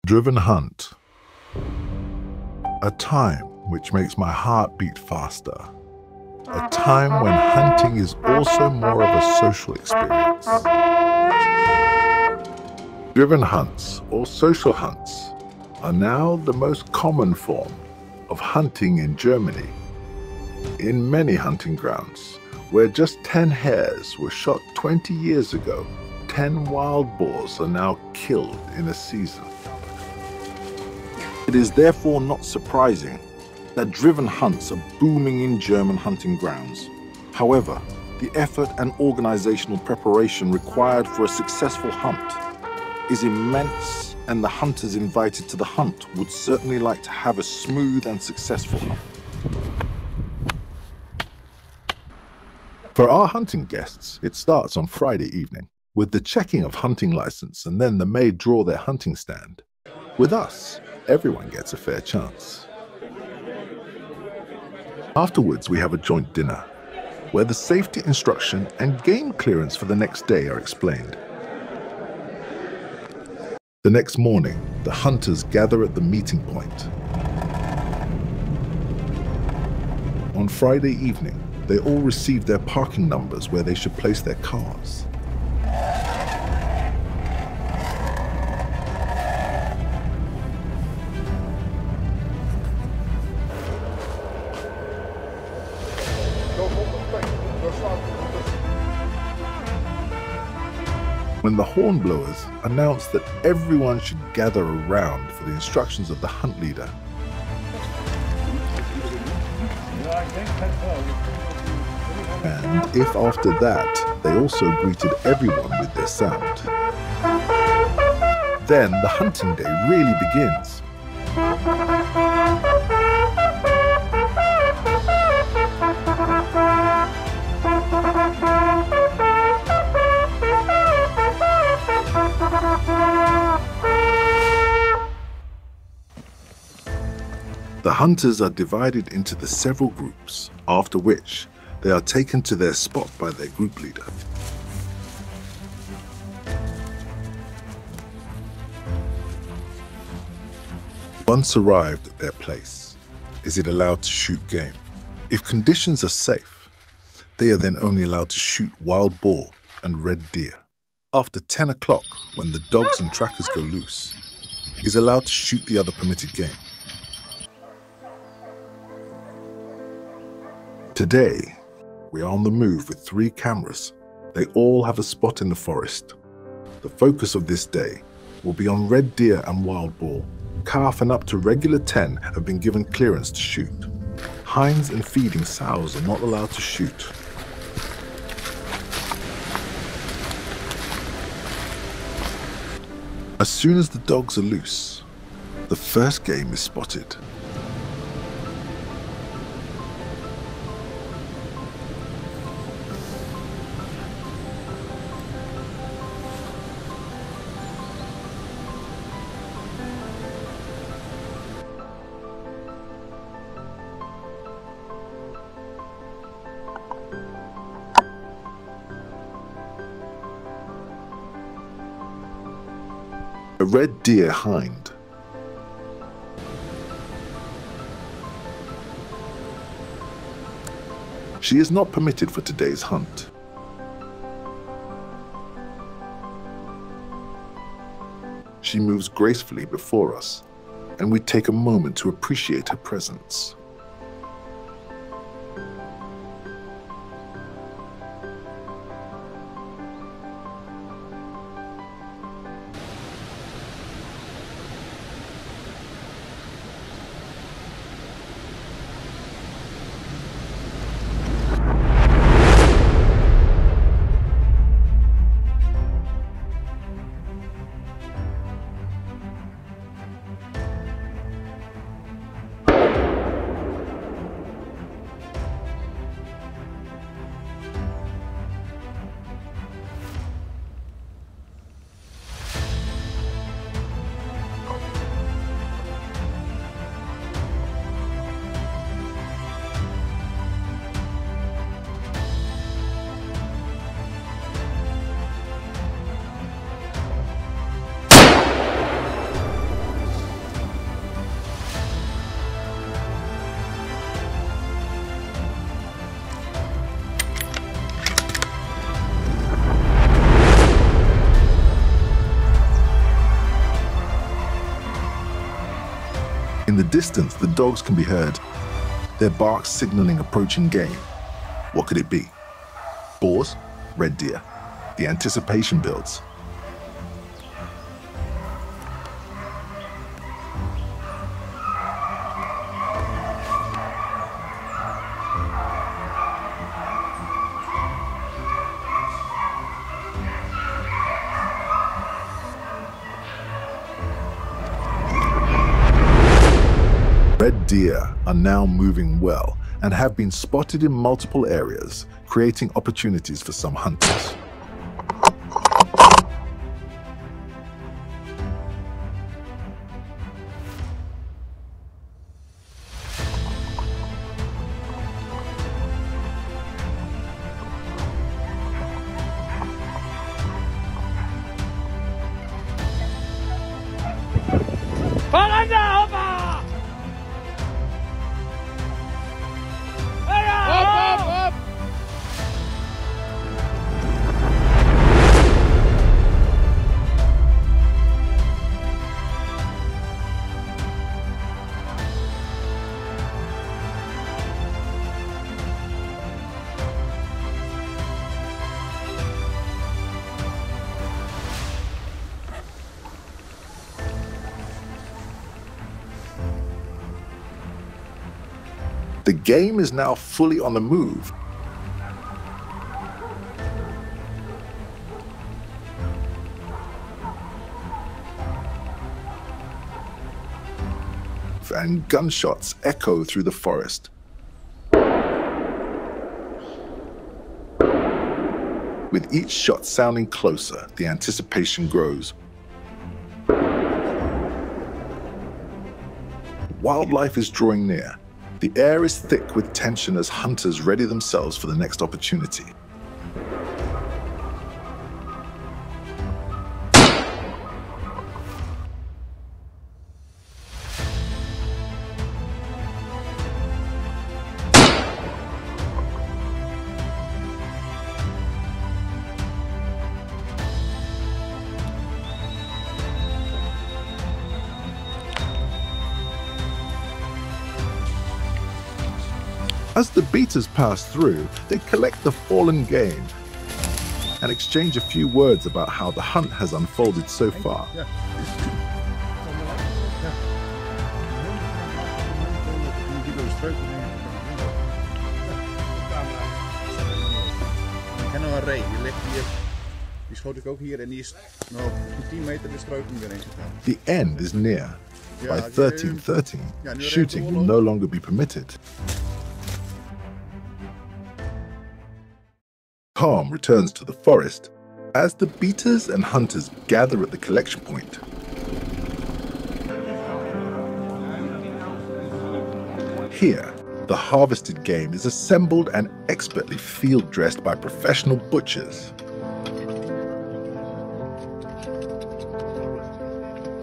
Drivenhunt. A time which makes my heart beat faster. A time when hunting is also more of a social experience. Driven hunts, or social hunts, are now the most common form of hunting in Germany. In many hunting grounds, where just 10 hares were shot 20 years ago, 10 wild boars are now killed in a season. It is therefore not surprising that driven hunts are booming in German hunting grounds. However, the effort and organizational preparation required for a successful hunt is immense, and the hunters invited to the hunt would certainly like to have a smooth and successful hunt. For our hunting guests, it starts on Friday evening with the checking of hunting license, and then the maid draw their hunting stand. With us, everyone gets a fair chance. Afterwards, we have a joint dinner, where the safety instruction and game clearance for the next day are explained. The next morning, the hunters gather at the meeting point. On Friday evening, they all receive their parking numbers where they should place their cars. When the horn blowers announce that everyone should gather around for the instructions of the hunt leader. And if after that they also greeted everyone with their sound, then the hunting day really begins. The hunters are divided into the several groups, after which they are taken to their spot by their group leader. Once arrived at their place, is it allowed to shoot game? If conditions are safe, they are then only allowed to shoot wild boar and red deer. After 10 o'clock, when the dogs and trackers go loose, is allowed to shoot the other permitted game. Today, we are on the move with 3 cameras. They all have a spot in the forest. The focus of this day will be on red deer and wild boar. Calf and up to regular 10 have been given clearance to shoot. Hinds and feeding sows are not allowed to shoot. As soon as the dogs are loose, the first game is spotted. A red deer hind. She is not permitted for today's hunt. She moves gracefully before us, and we take a moment to appreciate her presence. In the distance, the dogs can be heard, their barks signaling approaching game. What could it be? Boars? Red deer. The anticipation builds. Red deer are now moving well and have been spotted in multiple areas, creating opportunities for some hunters. The game is now fully on the move. And gunshots echo through the forest. With each shot sounding closer, the anticipation grows. Wildlife is drawing near. The air is thick with tension as hunters ready themselves for the next opportunity. As the beaters pass through, they collect the fallen game and exchange a few words about how the hunt has unfolded so far. The end is near. By 13:13, shooting will no longer be permitted. Calm returns to the forest as the beaters and hunters gather at the collection point. Here, the harvested game is assembled and expertly field dressed by professional butchers.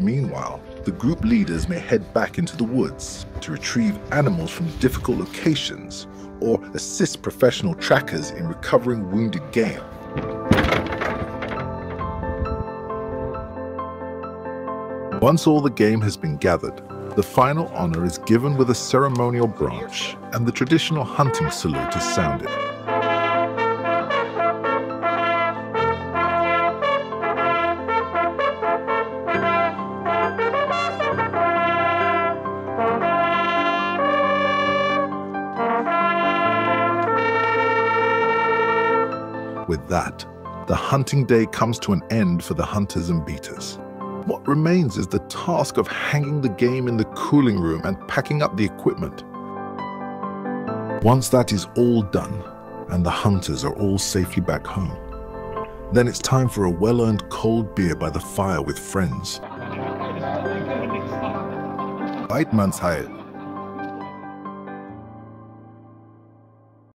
Meanwhile, the group leaders may head back into the woods to retrieve animals from difficult locations or assist professional trackers in recovering wounded game. Once all the game has been gathered, the final honor is given with a ceremonial branch and the traditional hunting salute is sounded. With that, the hunting day comes to an end for the hunters and beaters. What remains is the task of hanging the game in the cooling room and packing up the equipment. Once that is all done, and the hunters are all safely back home, then it's time for a well-earned cold beer by the fire with friends. Weidmannsheil.